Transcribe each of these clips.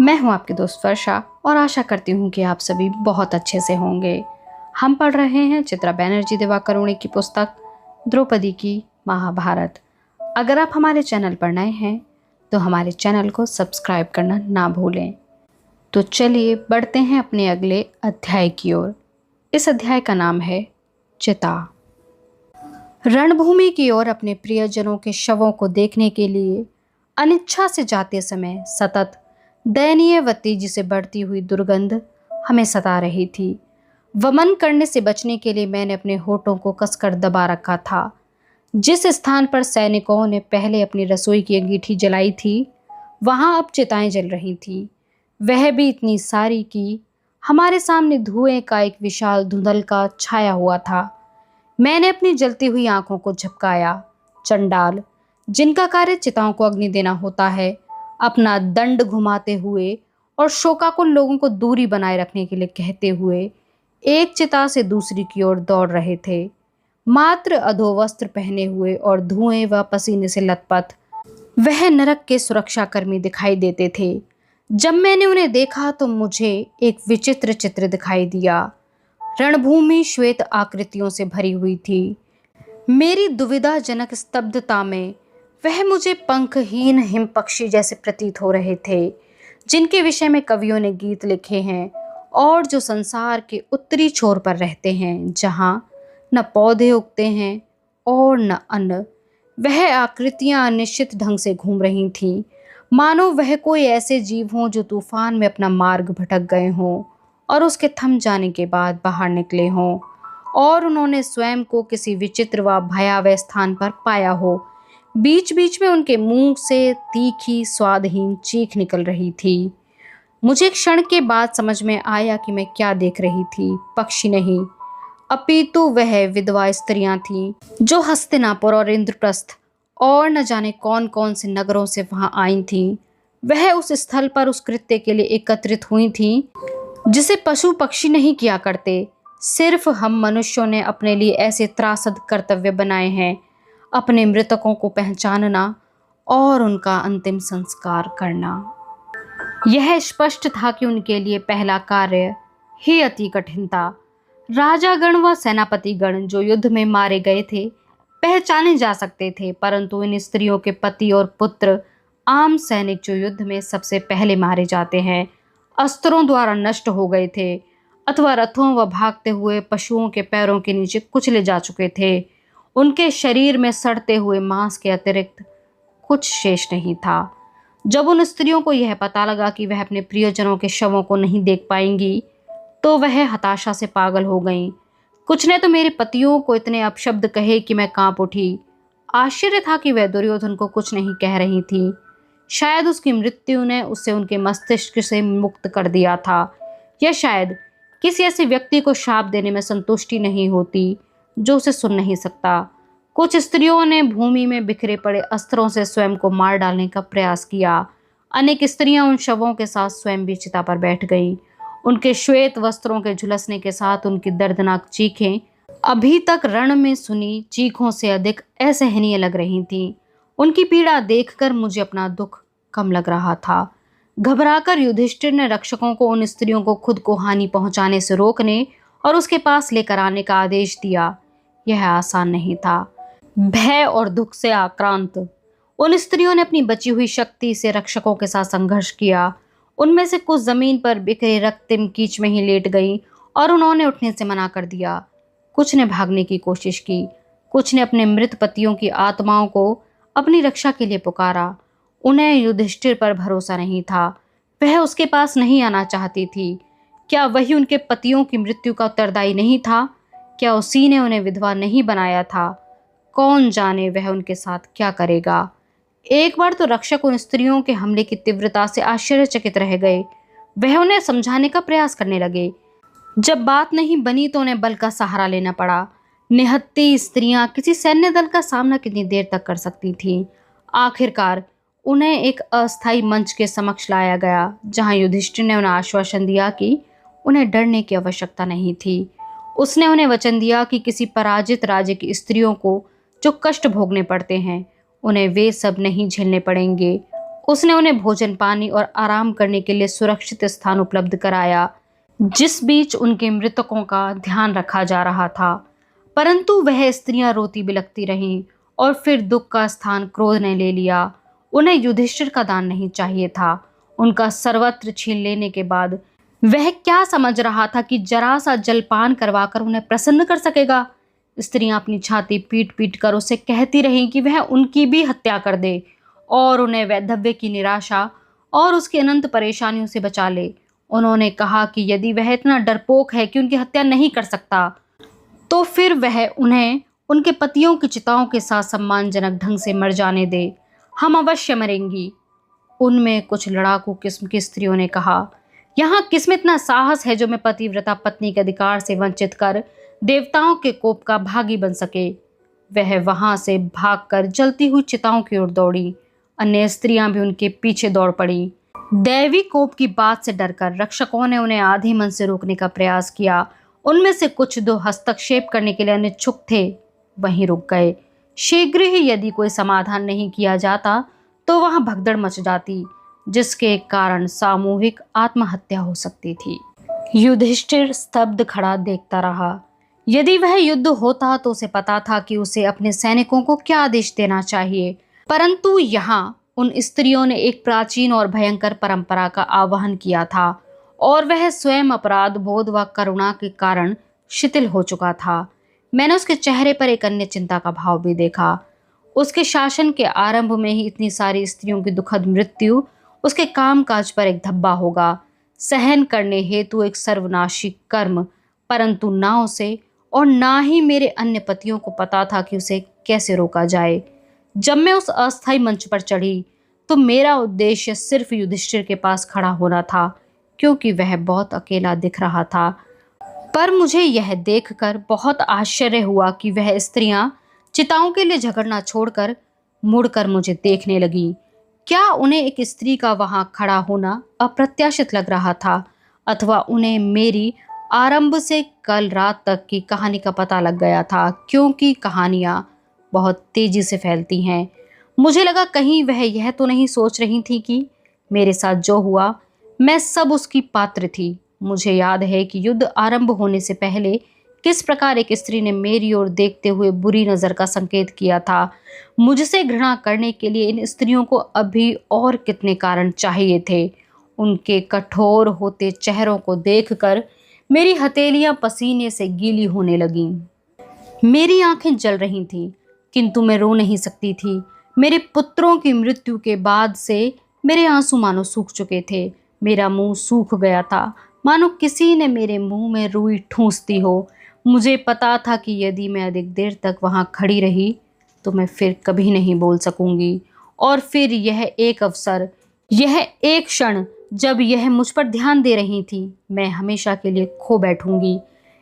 मैं हूं आपकी दोस्त वर्षा और आशा करती हूं कि आप सभी बहुत अच्छे से होंगे। हम पढ़ रहे हैं चित्रा बनर्जी दिवाकरुणी की पुस्तक द्रौपदी की महाभारत। अगर आप हमारे चैनल पर नए हैं तो हमारे चैनल को सब्सक्राइब करना ना भूलें। तो चलिए बढ़ते हैं अपने अगले अध्याय की ओर। इस अध्याय का नाम है चिता। रणभूमि की ओर अपने प्रियजनों के शवों को देखने के लिए अनिच्छा से जाते समय सतत दयनीयवती जिसे बढ़ती हुई दुर्गंध हमें सता रही थी। वमन करने से बचने के लिए मैंने अपने होठों को कसकर दबा रखा था। जिस स्थान पर सैनिकों ने पहले अपनी रसोई की अंगीठी जलाई थी वहां अब चिताएं जल रही थी, वह भी इतनी सारी कि हमारे सामने धुएं का एक विशाल धुंधलका छाया हुआ था। मैंने अपनी जलती हुई आंखों को झपकाया। चंडाल, जिनका कार्य चिताओं को अग्नि देना होता है, अपना दंड घुमाते हुए और शोकाकुल लोगों को दूरी बनाए रखने के लिए कहते हुए एक चिता से दूसरी की ओर दौड़ रहे थे, मात्र अधोवस्त्र पहने हुए और धुएं व पसीने से लथपथ। वह नरक के सुरक्षाकर्मी दिखाई देते थे। जब मैंने उन्हें देखा तो मुझे एक विचित्र चित्र दिखाई दिया। रणभूमि श्वेत आकृतियों से भरी हुई थी। मेरी दुविधाजनक स्तब्धता में वह मुझे पंखहीन हिम पक्षी जैसे प्रतीत हो रहे थे, जिनके विषय में कवियों ने गीत लिखे हैं और जो संसार के उत्तरी छोर पर रहते हैं, जहाँ न पौधे उगते हैं और न अन्न। वह आकृतियां अनिश्चित ढंग से घूम रही थीं, मानो वह कोई ऐसे जीव हों जो तूफान में अपना मार्ग भटक गए हों और उसके थम जाने के बाद बाहर निकले हों और उन्होंने स्वयं को किसी विचित्र व भयावह स्थान पर पाया हो। बीच बीच में उनके मुंह से तीखी स्वादहीन चीख निकल रही थी। मुझे एक क्षण के बाद समझ में आया कि मैं क्या देख रही थी। पक्षी नहीं, अपितु वह विधवा स्त्रियां थीं जो हस्तिनापुर और इंद्रप्रस्थ और न जाने कौन कौन से नगरों से वहां आई थीं। वह उस स्थल पर उस कृत्य के लिए एकत्रित हुई थीं जिसे पशु पक्षी नहीं किया करते। सिर्फ हम मनुष्यों ने अपने लिए ऐसे त्रासद कर्तव्य बनाए हैं, अपने मृतकों को पहचानना और उनका अंतिम संस्कार करना। यह स्पष्ट था कि उनके लिए पहला कार्य ही अति कठिन था। राजागण व सेनापतिगण जो युद्ध में मारे गए थे पहचाने जा सकते थे, परंतु इन स्त्रियों के पति और पुत्र, आम सैनिक जो युद्ध में सबसे पहले मारे जाते हैं, अस्त्रों द्वारा नष्ट हो गए थे अथवा रथों व भागते हुए पशुओं के पैरों के नीचे कुचले जा चुके थे। उनके शरीर में सड़ते हुए मांस के अतिरिक्त कुछ शेष नहीं था। जब उन स्त्रियों को यह पता लगा कि वह अपने प्रियजनों के शवों को नहीं देख पाएंगी तो वह हताशा से पागल हो गईं। कुछ ने तो मेरे पतियों को इतने अपशब्द कहे कि मैं कांप उठी। आश्चर्य था कि वह दुर्योधन को कुछ नहीं कह रही थी। शायद उसकी मृत्यु ने उसे उनके मस्तिष्क से मुक्त कर दिया था, या शायद किसी ऐसे व्यक्ति को शाप देने में संतुष्टि नहीं होती जो उसे सुन नहीं सकता। कुछ स्त्रियों ने भूमि में बिखरे पड़े अस्त्रों से स्वयं को मार डालने का प्रयास किया। अनेक स्त्रियां उन शवों के साथ स्वयं भी चिता पर बैठ गईं। उनके श्वेत वस्त्रों के झुलसने के साथ उनकी दर्दनाक चीखें अभी तक रण में सुनी चीखों से अधिक असहनीय लग रही थीं। उनकी पीड़ा देखकर मुझे अपना दुख कम लग रहा था। घबराकर युधिष्ठिर ने रक्षकों को उन स्त्रियों को खुद को हानि पहुंचाने से रोकने और उसके पास लेकर आने का आदेश दिया। यह आसान नहीं था। भय और दुख से आक्रांत उन स्त्रियों ने अपनी बची हुई शक्ति से रक्षकों के साथ संघर्ष किया। उनमें से कुछ जमीन पर बिखरे रक्तिम कीच में ही लेट गईं और उन्होंने उठने से मना कर दिया। कुछ ने भागने की कोशिश की, कुछ ने अपने मृत पतियों की आत्माओं को अपनी रक्षा के लिए पुकारा। उन्हें युधिष्ठिर पर भरोसा नहीं था। वह उसके पास नहीं आना चाहती थी। क्या वही उनके पतियों की मृत्यु का उत्तरदायी नहीं था? क्या उसी ने उन्हें विधवा नहीं बनाया था? कौन जाने वह उनके साथ क्या करेगा। एक बार तो रक्षक उन स्त्रियों के हमले की तीव्रता से आश्चर्यचकित रह गए। वह उन्हें समझाने का प्रयास करने लगे। जब बात नहीं बनी तो उन्हें बल का सहारा लेना पड़ा। निहत्ती स्त्रियां किसी सैन्य दल का सामना कितनी देर तक कर सकती थीं? आखिरकार उन्हें एक अस्थायी मंच के समक्ष लाया गया, जहां युधिष्ठिर ने उन्हें आश्वासन दिया कि उन्हें डरने की आवश्यकता नहीं थी। उसने उन्हें वचन दिया कि किसी पराजित राज्य की स्त्रियों को जो कष्ट भोगने पड़ते हैं, उन्हें वे सब नहीं झेलने पड़ेंगे। उसने उन्हें भोजन पानी और आराम करने के लिए सुरक्षित स्थान उपलब्ध कराया, जिस बीच उनके मृतकों का ध्यान रखा जा रहा था। परंतु वह स्त्रियां रोती बिलखती रहीं और फिर दुख का स्थान क्रोध ने ले लिया। उन्हें युधिष्ठिर का दान नहीं चाहिए था। उनका सर्वत्र छीन लेने के बाद वह क्या समझ रहा था कि जरा सा जलपान करवाकर उन्हें प्रसन्न कर सकेगा। स्त्रियां अपनी छाती पीट पीट कर उसे कहती रहीं कि वह उनकी भी हत्या कर दे और उन्हें वैधव्य की निराशा और उसकी अनंत परेशानियों से बचा ले। उन्होंने कहा कि यदि वह इतना डरपोक है कि उनकी हत्या नहीं कर सकता, तो फिर वह उन्हें उनके पतियों की चिताओं के साथ सम्मानजनक ढंग से मर जाने दे। हम अवश्य मरेंगी। उनमें कुछ लड़ाकू किस्म की स्त्रियों ने कहा, यहाँ किसमें इतना साहस है जो मैं पतिव्रता पत्नी के अधिकार से वंचित कर देवताओं के कोप का भागी बन सके। वह वहां से भागकर जलती हुई चिताओं की ओर दौड़ी। अन्य स्त्रियां भी उनके पीछे दौड़ पड़ी। दैवी कोप की बात से डरकर रक्षकों ने उन्हें आधे मन से रोकने का प्रयास किया। उनमें से कुछ जो हस्तक्षेप करने के लिए अनिच्छुक थे वहीं रुक गए। शीघ्र ही यदि कोई समाधान नहीं किया जाता तो वहां भगदड़ मच जाती, जिसके कारण सामूहिक आत्महत्या हो सकती थी। युधिष्ठिर स्तब्ध खड़ा देखता रहा। यदि वह युद्ध होता तो उसे पता था कि उसे अपने सैनिकों को क्या आदेश देना चाहिए, परंतु यहाँ उन स्त्रियों ने एक प्राचीन और भयंकर परंपरा का आह्वान किया था और वह स्वयं अपराध बोध व करुणा के कारण शिथिल हो चुका था। मैंने उसके चेहरे पर एक अन्य चिंता का भाव भी देखा। उसके शासन के आरंभ में ही इतनी सारी स्त्रियों की दुखद मृत्यु उसके कामकाज पर एक धब्बा होगा, सहन करने हेतु एक सर्वनाशी कर्म। परंतु ना उसे और ना ही मेरे अन्य पतियों को पता था कि उसे कैसे रोका जाए। जब मैं उस अस्थायी मंच पर चढ़ी तो मेरा उद्देश्य सिर्फ युधिष्ठिर के पास खड़ा होना था, क्योंकि वह बहुत अकेला दिख रहा था। पर मुझे यह देखकर बहुत आश्चर्य हुआ कि वह स्त्रियां चिताओं के लिए झगड़ना छोड़कर मुड़कर मुझे देखने लगी। क्या उन्हें एक स्त्री का वहां खड़ा होना अप्रत्याशित लग रहा था, अथवा उन्हें मेरी आरंभ से कल रात तक की कहानी का पता लग गया था, क्योंकि कहानियां बहुत तेजी से फैलती हैं। मुझे लगा कहीं वह यह तो नहीं सोच रही थी कि मेरे साथ जो हुआ मैं सब उसकी पात्र थी। मुझे याद है कि युद्ध आरंभ होने से पहले किस प्रकार एक स्त्री ने मेरी ओर देखते हुए बुरी नज़र का संकेत किया था। मुझसे घृणा करने के लिए इन स्त्रियों को अभी और कितने कारण चाहिए थे। उनके कठोर होते चेहरों को देखकर मेरी हथेलियां पसीने से गीली होने लगीं। मेरी आंखें जल रही थीं, किंतु मैं रो नहीं सकती थी। मेरे पुत्रों की मृत्यु के बाद से मेरे आंसू मानो सूख चुके थे। मेरा मुंह सूख गया था, मानो किसी ने मेरे मुंह में रुई ठूंस दी हो। मुझे पता था कि यदि मैं अधिक देर तक वहां खड़ी रही तो मैं फिर कभी नहीं बोल सकूंगी। और फिर यह एक अवसर, यह एक क्षण जब यह मुझ पर ध्यान दे रही थी, मैं हमेशा के लिए खो बैठूंगी।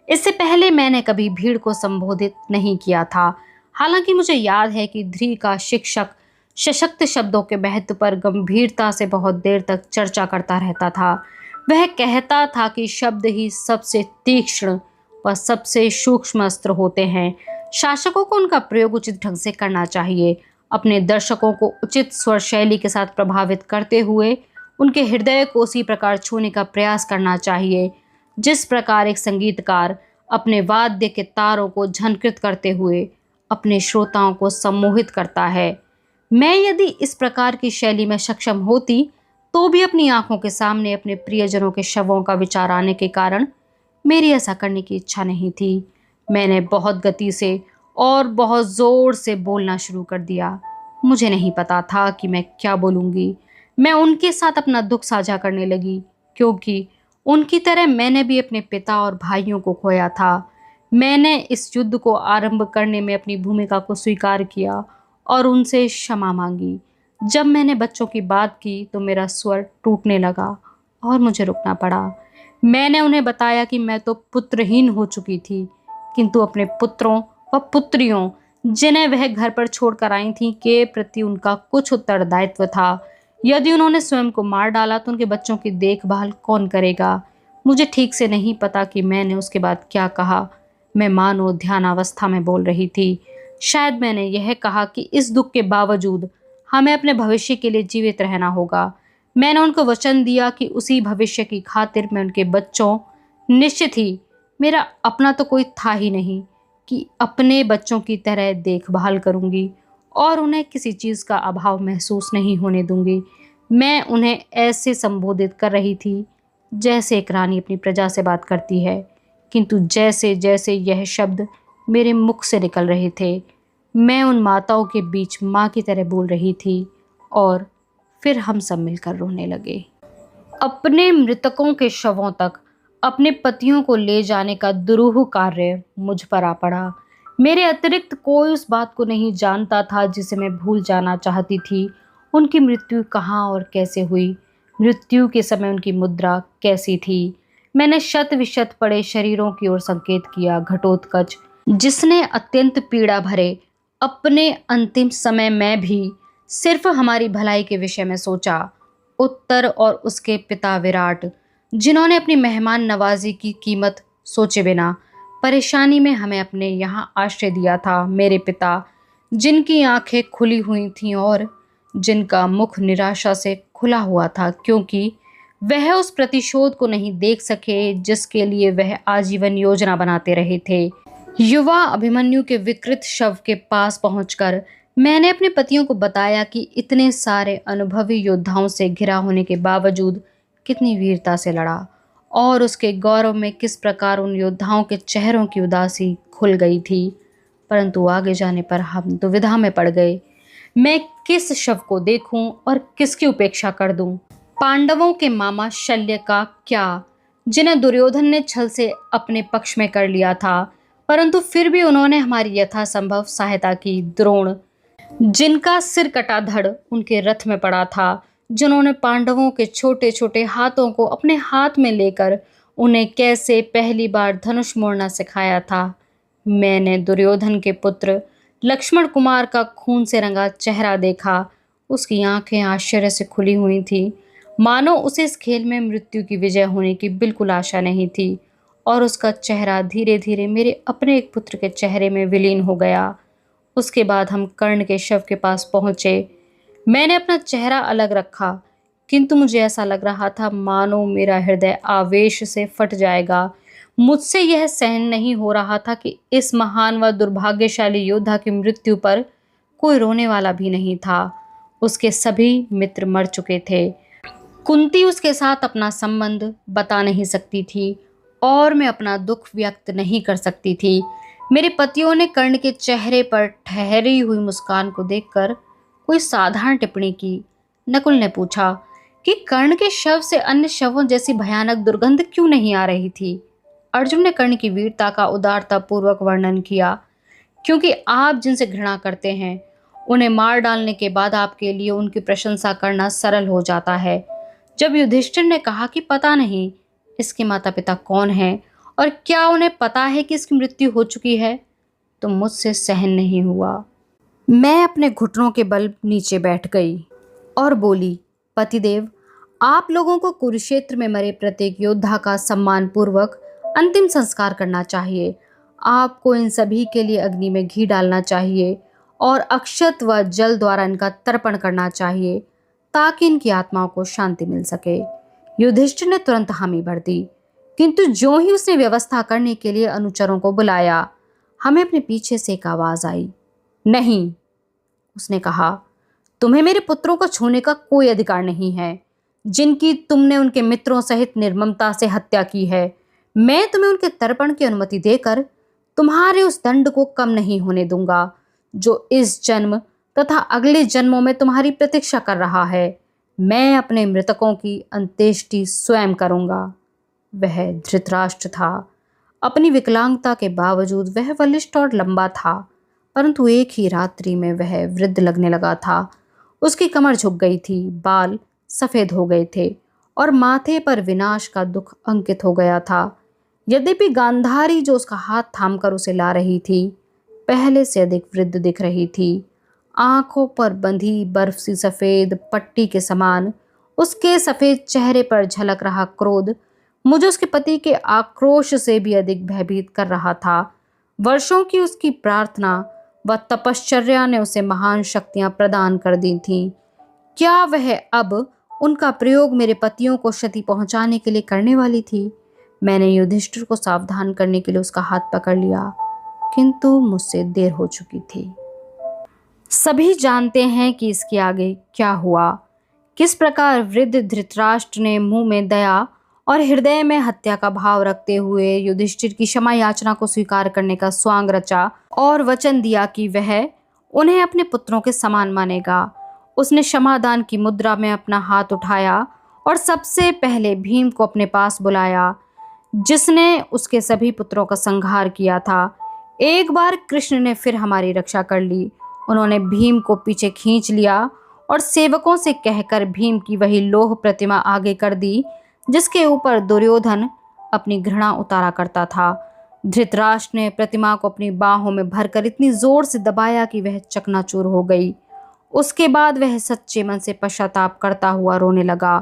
इससे पहले मैंने कभी भीड़ को संबोधित नहीं किया था। हालांकि मुझे याद है कि ध्री का शिक्षक सशक्त शब्दों के महत्व पर गंभीरता से बहुत देर तक चर्चा करता रहता था। वह कहता था कि शब्द ही सबसे तीक्ष्ण व सबसे सूक्ष्म अस्त्र होते हैं। शासकों को उनका प्रयोग उचित ढंग से करना चाहिए। अपने दर्शकों को उचित स्वर शैली के साथ प्रभावित करते हुए उनके हृदय को उसी प्रकार छूने का प्रयास करना चाहिए जिस प्रकार एक संगीतकार अपने वाद्य के तारों को झनकृत करते हुए अपने श्रोताओं को सम्मोहित करता है। मैं यदि इस प्रकार की शैली में सक्षम होती तो भी अपनी आंखों के सामने अपने प्रियजनों के शवों का विचार आने के कारण मेरी ऐसा करने की इच्छा नहीं थी। मैंने बहुत गति से और बहुत ज़ोर से बोलना शुरू कर दिया। मुझे नहीं पता था कि मैं क्या बोलूँगी। मैं उनके साथ अपना दुख साझा करने लगी, क्योंकि उनकी तरह मैंने भी अपने पिता और भाइयों को खोया था। मैंने इस युद्ध को आरंभ करने में अपनी भूमिका को स्वीकार किया और उनसे क्षमा मांगी। जब मैंने बच्चों की बात की तो मेरा स्वर टूटने लगा और मुझे रुकना पड़ा। मैंने उन्हें बताया कि मैं तो पुत्रहीन हो चुकी थी, किंतु अपने पुत्रों व पुत्रियों जिन्हें वह घर पर छोड़कर आई थी के प्रति उनका कुछ उत्तरदायित्व था। यदि उन्होंने स्वयं को मार डाला तो उनके बच्चों की देखभाल कौन करेगा। मुझे ठीक से नहीं पता कि मैंने उसके बाद क्या कहा। मैं मानो ध्यानावस्था में बोल रही थी। शायद मैंने यह कहा कि इस दुख के बावजूद हमें अपने भविष्य के लिए जीवित रहना होगा। मैंने उनको वचन दिया कि उसी भविष्य की खातिर मैं उनके बच्चों, निश्चित ही मेरा अपना तो कोई था ही नहीं, कि अपने बच्चों की तरह देखभाल करूंगी और उन्हें किसी चीज़ का अभाव महसूस नहीं होने दूंगी। मैं उन्हें ऐसे संबोधित कर रही थी जैसे एक रानी अपनी प्रजा से बात करती है, किंतु जैसे जैसे यह शब्द मेरे मुख से निकल रहे थे, मैं उन माताओं के बीच माँ की तरह बोल रही थी और फिर हम सब मिलकर रोने लगे। अपने मृतकों के शवों तक अपने पतियों को ले जाने का दुरूह कार्य मुझ पर आ पड़ा। मेरे अतिरिक्त कोई उस बात को नहीं जानता था जिसे मैं भूल जाना चाहती थी। उनकी मृत्यु कहाँ और कैसे हुई, मृत्यु के समय उनकी मुद्रा कैसी थी। मैंने शत विशत पड़े शरीरों की ओर संकेत किया। घटोत्कच, जिसने अत्यंत पीड़ा भरे अपने अंतिम समय में भी सिर्फ हमारी भलाई के विषय में सोचा। उत्तर और उसके पिता विराट, जिन्होंने अपनी मेहमान नवाजी की कीमत सोचे बिना परेशानी में हमें अपने यहाँ आश्रय दिया था। मेरे पिता, जिनकी आंखें खुली हुई थीं और जिनका मुख निराशा से खुला हुआ था, क्योंकि वह उस प्रतिशोध को नहीं देख सके जिसके लिए वह आजीवन योजना बनाते रहे थे। युवा अभिमन्यु के विकृत शव के पास पहुंचकर मैंने अपने पतियों को बताया कि इतने सारे अनुभवी योद्धाओं से घिरा होने के बावजूद कितनी वीरता से लड़ा और उसके गौरव में किस प्रकार उन योद्धाओं के चेहरों की उदासी खुल गई थी। परंतु आगे जाने पर हम दुविधा में पड़ गए। मैं किस शव को देखूं और किसकी उपेक्षा कर दूं? पांडवों के मामा शल्य का क्या, जिन्हें दुर्योधन ने छल से अपने पक्ष में कर लिया था, परंतु फिर भी उन्होंने हमारी यथासंभव सहायता की। द्रोण, जिनका सिर कटा धड़ उनके रथ में पड़ा था, जिन्होंने पांडवों के छोटे छोटे हाथों को अपने हाथ में लेकर उन्हें कैसे पहली बार धनुष मोड़ना सिखाया था। मैंने दुर्योधन के पुत्र लक्ष्मण कुमार का खून से रंगा चेहरा देखा। उसकी आंखें आश्चर्य से खुली हुई थी, मानो उसे इस खेल में मृत्यु की विजय होने की बिल्कुल आशा नहीं थी, और उसका चेहरा धीरे धीरे मेरे अपने एक पुत्र के चेहरे में विलीन हो गया। उसके बाद हम कर्ण के शव के पास पहुंचे। मैंने अपना चेहरा अलग रखा, किंतु मुझे ऐसा लग रहा था मानो मेरा हृदय आवेश से फट जाएगा। मुझसे यह सहन नहीं हो रहा था कि इस महान व दुर्भाग्यशाली योद्धा की मृत्यु पर कोई रोने वाला भी नहीं था। उसके सभी मित्र मर चुके थे। कुंती उसके साथ अपना संबंध बता नहीं सकती थी और मैं अपना दुख व्यक्त नहीं कर सकती थी। मेरे पतियों ने कर्ण के चेहरे पर ठहरी हुई मुस्कान को देखकर कोई साधारण टिप्पणी की। नकुल ने पूछा कि कर्ण के शव से अन्य शवों जैसी भयानक दुर्गंध क्यों नहीं आ रही थी। अर्जुन ने कर्ण की वीरता का उदारता पूर्वक वर्णन किया, क्योंकि आप जिनसे घृणा करते हैं उन्हें मार डालने के बाद आपके लिए उनकी प्रशंसा करना सरल हो जाता है। जब युधिष्ठिर ने कहा कि पता नहीं इसके माता पिता कौन हैं और क्या उन्हें पता है कि इसकी मृत्यु हो चुकी है, तो मुझसे सहन नहीं हुआ। मैं अपने घुटनों के बल नीचे बैठ गई और बोली, पतिदेव, आप लोगों को कुरुक्षेत्र में मरे प्रत्येक योद्धा का सम्मानपूर्वक अंतिम संस्कार करना चाहिए। आपको इन सभी के लिए अग्नि में घी डालना चाहिए और अक्षत व जल द्वारा इनका तर्पण करना चाहिए, ताकि इनकी आत्माओं को शांति मिल सके। युधिष्ठिर ने तुरंत हामी भर दी, किंतु जो ही उसने व्यवस्था करने के लिए अनुचरों को बुलाया, हमें अपने पीछे से एक आवाज आई। नहीं, उसने कहा, तुम्हें मेरे पुत्रों को छूने का कोई अधिकार नहीं है, जिनकी तुमने उनके मित्रों सहित निर्ममता से हत्या की है। मैं तुम्हें उनके तर्पण की अनुमति देकर तुम्हारे उस दंड को कम नहीं होने दूंगा जो इस जन्म तथा अगले जन्मों में तुम्हारी प्रतीक्षा कर रहा है। मैं अपने मृतकों की अंत्येष्टि स्वयं करूंगा। वह धृतराष्ट्र था। अपनी विकलांगता के बावजूद वह बलिष्ठ और लंबा था, परंतु एक ही रात्रि में वह वृद्ध लगने लगा था। उसकी कमर झुक गई थी, बाल सफेद हो गए थे और माथे पर विनाश का दुख अंकित हो गया था। यद्यपि गांधारी जो उसका हाथ थामकर उसे ला रही थी, पहले से अधिक वृद्ध दिख रही थी। आंखों पर बंधी बर्फ सी सफेद पट्टी के समान उसके सफेद चेहरे पर झलक रहा क्रोध मुझे उसके पति के आक्रोश से भी अधिक भयभीत कर रहा था। वर्षों की उसकी प्रार्थना व तपश्चर्या ने उसे महान शक्तियां प्रदान कर दी थीं। क्या वह अब उनका प्रयोग मेरे पतियों को क्षति पहुंचाने के लिए करने वाली थी? मैंने युधिष्ठिर को सावधान करने के लिए उसका हाथ पकड़ लिया, किंतु मुझसे देर हो चुकी थी। सभी जानते हैं कि इसके आगे क्या हुआ। किस प्रकार वृद्ध धृतराष्ट्र ने मुंह में दया और हृदय में हत्या का भाव रखते हुए युधिष्ठिर की क्षमा याचना को स्वीकार करने का स्वांग रचा और वचन दिया कि वह उन्हें अपने पुत्रों के समान मानेगा। उसने क्षमादान की मुद्रा में अपना हाथ उठाया और सबसे पहले भीम को अपने पास बुलाया, जिसने उसके सभी पुत्रों का संहार किया था। एक बार कृष्ण ने फिर हमारी रक्षा कर ली। उन्होंने भीम को पीछे खींच लिया और सेवकों से कहकर भीम की वही लोह प्रतिमा आगे कर दी, जिसके ऊपर दुर्योधन अपनी घृणा उतारा करता था। धृतराष्ट्र ने प्रतिमा को अपनी बाहों में भरकर इतनी जोर से दबाया कि वह चकनाचूर हो गई। उसके बाद वह सच्चे मन से पश्चाताप करता हुआ रोने लगा,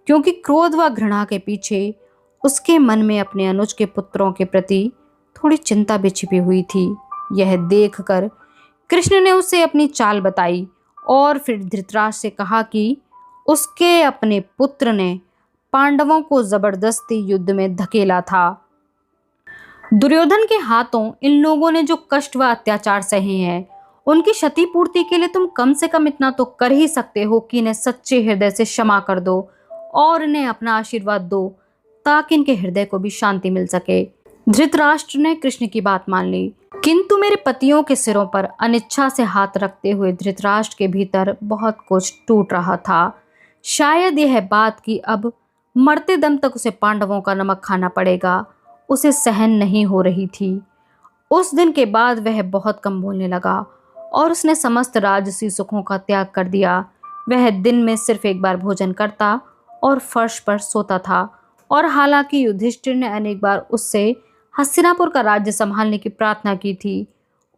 क्योंकि क्रोध व घृणा के पीछे उसके मन में अपने अनुज के पुत्रों के प्रति थोड़ी चिंता भी छिपी हुई थी। यह देखकर कृष्ण ने उसे अपनी चाल बताई और फिर धृतराष्ट्र से कहा कि उसके अपने पुत्र ने पांडवों को जबरदस्ती युद्ध में धकेला था। दुर्योधन के हाथों इन लोगों ने जो कष्ट व अत्याचार सहे हैं, उनकी क्षतिपूर्ति के लिए तुम कम से कम इतना तो कर ही सकते हो कि इन्हें सच्चे हृदय से क्षमा कर दो और इन्हें अपना आशीर्वाद दो, ताकि इनके हृदय को भी शांति मिल सके। धृतराष्ट्र ने कृष्ण की बात मान ली, किंतु मेरे पतियों के सिरों पर अनिच्छा से हाथ रखते हुए धृतराष्ट्र के भीतर बहुत कुछ टूट रहा था। शायद यह बात कि अब मरते दम तक उसे पांडवों का नमक खाना पड़ेगा, उसे सहन नहीं हो रही थी। उस दिन के बाद वह बहुत कम बोलने लगा और उसने समस्त राजसी सुखों का त्याग कर दिया। वह दिन में सिर्फ एक बार भोजन करता और फर्श पर सोता था। और हालांकि युधिष्ठिर ने अनेक बार उससे हस्तिनापुर का राज्य संभालने की प्रार्थना की थी,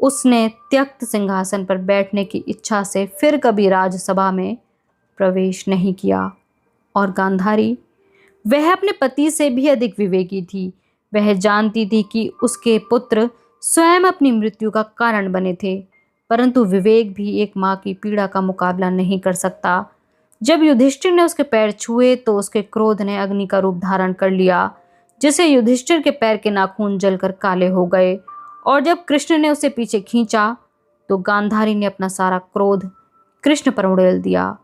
उसने त्यक्त सिंहासन पर बैठने की इच्छा से फिर कभी राजसभा में प्रवेश नहीं किया। और गांधारी, वह अपने पति से भी अधिक विवेकी थी। वह जानती थी कि उसके पुत्र स्वयं अपनी मृत्यु का कारण बने थे, परंतु विवेक भी एक माँ की पीड़ा का मुकाबला नहीं कर सकता। जब युधिष्ठिर ने उसके पैर छुए तो उसके क्रोध ने अग्नि का रूप धारण कर लिया, जिससे युधिष्ठिर के पैर के नाखून जलकर काले हो गए। और जब कृष्ण ने उसे पीछे खींचा तो गांधारी ने अपना सारा क्रोध कृष्ण पर उड़ेल दिया।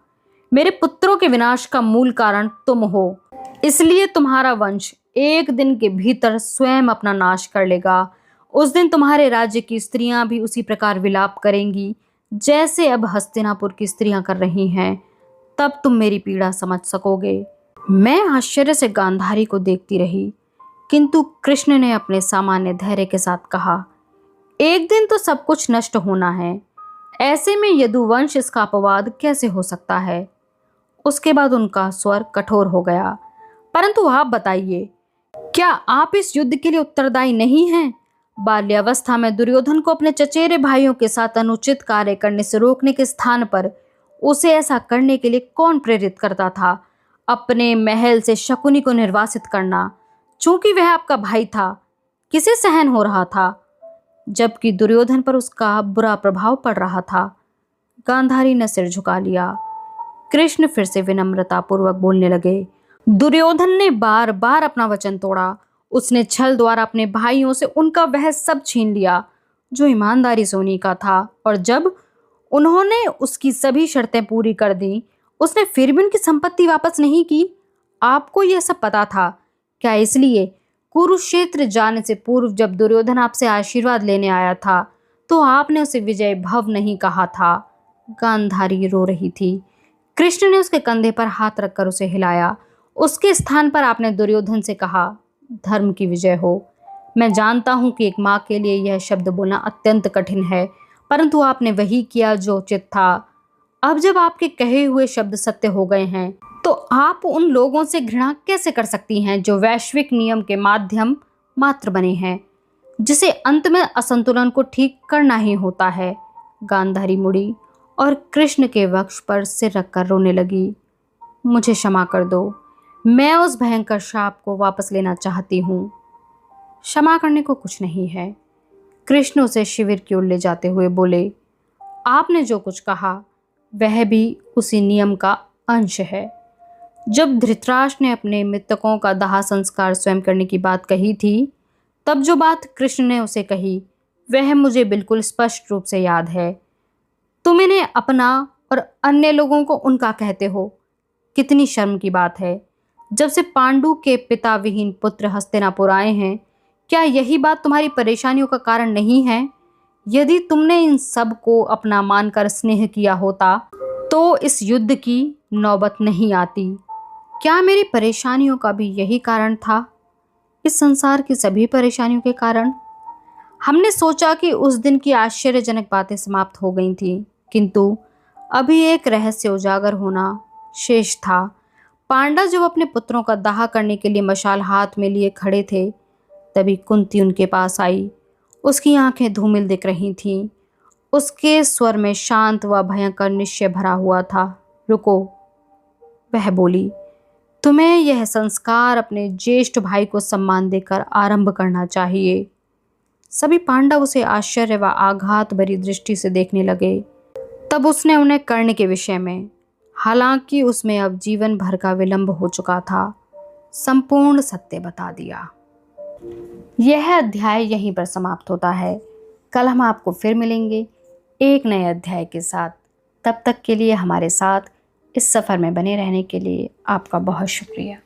मेरे पुत्रों के विनाश का मूल कारण तुम हो, इसलिए तुम्हारा वंश एक दिन के भीतर स्वयं अपना नाश कर लेगा। उस दिन तुम्हारे राज्य की स्त्रियां भी उसी प्रकार विलाप करेंगी जैसे अब हस्तिनापुर की स्त्रियां कर रही हैं। तब तुम मेरी पीड़ा समझ सकोगे। मैं आश्चर्य से गांधारी को देखती रही, किंतु कृष्ण ने अपने सामान्य धैर्य के साथ कहा, एक दिन तो सब कुछ नष्ट होना है, ऐसे में यदुवंश इसका अपवाद कैसे हो सकता है। उसके बाद उनका स्वर कठोर हो गया। परंतु आप बताइए, क्या आप इस युद्ध के लिए उत्तरदायी नहीं हैं? बाल्यावस्था में दुर्योधन को अपने चचेरे भाइयों के साथ अनुचित कार्य करने से रोकने के स्थान पर उसे ऐसा करने के लिए कौन प्रेरित करता था? अपने महल से शकुनी को निर्वासित करना, चूंकि वह आपका भाई था, किसे सहन हो रहा था, जबकि दुर्योधन पर उसका बुरा प्रभाव पड़ रहा था। गांधारी ने सिर झुका लिया। कृष्ण फिर से विनम्रता पूर्वक बोलने लगे। दुर्योधन ने बार बार अपना वचन तोड़ा। उसने छल द्वारा अपने भाइयों से उनका वह सब छीन लिया जो ईमानदारी से उन्हीं का था, और जब उन्होंने उसकी सभी शर्तें पूरी कर दी, उसने फिर भी उनकी संपत्ति वापस नहीं की। आपको यह सब पता था क्या? इसलिए कुरुक्षेत्र जाने से पूर्व जब दुर्योधन आपसे आशीर्वाद लेने आया था तो आपने उसे विजय भव नहीं कहा था। गांधारी रो रही थी। कृष्ण ने उसके कंधे पर हाथ रखकर उसे हिलाया। उसके स्थान पर आपने दुर्योधन से कहा, धर्म की विजय हो। मैं जानता हूं कि एक माँ के लिए यह शब्द बोलना अत्यंत कठिन है, परंतु आपने वही किया जो उचित था। अब जब आपके कहे हुए शब्द सत्य हो गए हैं तो आप उन लोगों से घृणा कैसे कर सकती हैं जो वैश्विक नियम के माध्यम मात्र बने हैं, जिसे अंत में असंतुलन को ठीक करना ही होता है। गांधारी मुड़ी और कृष्ण के वक्ष पर सिर रखकर रोने लगी। मुझे क्षमा कर दो, मैं उस भयंकर शाप को वापस लेना चाहती हूँ। क्षमा करने को कुछ नहीं है। कृष्ण उसे शिविर की ओर ले जाते हुए बोले, आपने जो कुछ कहा वह भी उसी नियम का अंश है। जब धृतराष्ट्र ने अपने मृतकों का दाह संस्कार स्वयं करने की बात कही थी, तब जो बात कृष्ण ने उसे कही वह मुझे बिल्कुल स्पष्ट रूप से याद है। तुम इन्हें अपना और अन्य लोगों को उनका कहते हो। कितनी शर्म की बात है। जब से पांडु के पिता विहीन पुत्र हस्तिनापुर आए हैं, क्या यही बात तुम्हारी परेशानियों का कारण नहीं है? यदि तुमने इन सब को अपना मानकर स्नेह किया होता तो इस युद्ध की नौबत नहीं आती। क्या मेरी परेशानियों का भी यही कारण था? इस संसार की सभी परेशानियों के कारण? हमने सोचा कि उस दिन की आश्चर्यजनक बातें समाप्त हो गई थीं, किंतु अभी एक रहस्य उजागर होना शेष था। पांडव जब अपने पुत्रों का दाह करने के लिए मशाल हाथ में लिए खड़े थे, तभी कुंती उनके पास आई। उसकी आंखें धूमिल दिख रही थीं। उसके स्वर में शांत व भयंकर निश्चय भरा हुआ था। रुको, वह बोली, तुम्हें यह संस्कार अपने ज्येष्ठ भाई को सम्मान देकर आरंभ करना चाहिए। सभी पांडव उसे आश्चर्य व आघात भरी दृष्टि से देखने लगे। तब उसने उन्हें कर्ण के विषय में, हालांकि उसमें अब जीवन भर का विलंब हो चुका था, संपूर्ण सत्य बता दिया। यह अध्याय यहीं पर समाप्त होता है। कल हम आपको फिर मिलेंगे एक नए अध्याय के साथ। तब तक के लिए हमारे साथ इस सफ़र में बने रहने के लिए आपका बहुत शुक्रिया।